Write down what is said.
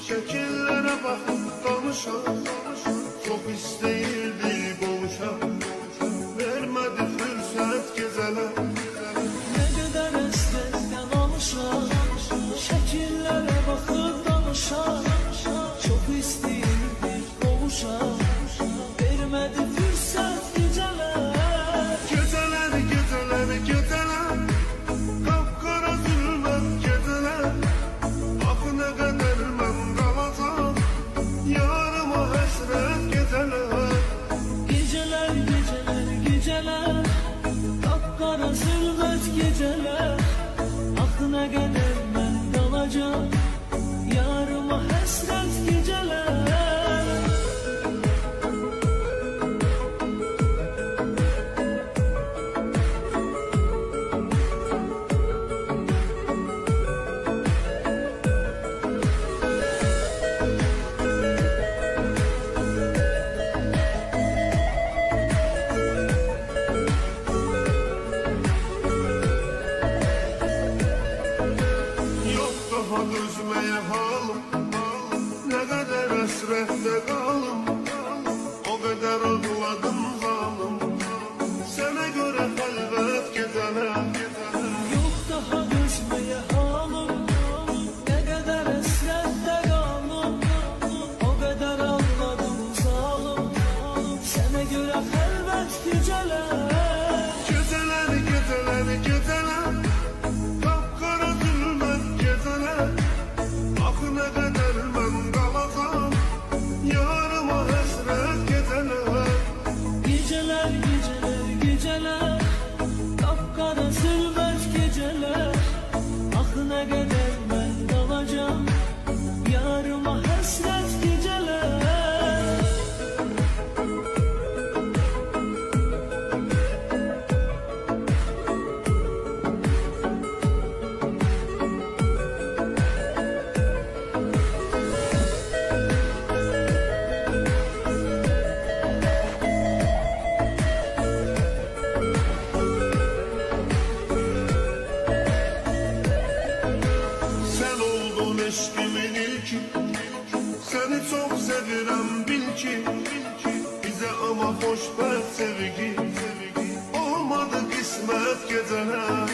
Şekillere bakıp danışan, çok isteyirdi boğuşan. Vermedi fürsət geceler. Ne kadar esnekten alışan, şekillere bakıp danışan, çok isteyirdi boğuşan. Vermedi fürsət geceler. Geceler, geceler, geceler, kapkara zulmet geceler. Ah ne kadar ben kalacağım, yarıma hasret geceler. Geceler, geceler, geceler, kapkara zülmet geceler. Ah ne kadar ben kalacağım, yarıma hasret geceler. Yok daha düzmeye halım, ne kadar hasrette kalım. O kadar ağladım zalim, sana göre halvet geceler. Yok daha düşmeye halim, ne kadar esrette kaldım. O kadar ağladım zalim, sana göre halvet geceler. Geceler, geceler, geceler, kapkara zulmet geceler. Ah ne kadar ben kalacağım, yarıma hasret geceler. Geceler, geceler, geceler, kapkara zülmet geceler. Ah ne kadar ben kalacağım, yarıma hasret geceler. Sen oldun eşkimin ilki, seni çok sevirem bil ki. Bize ama hoşbet sevgi, olmadı kısmet geceler.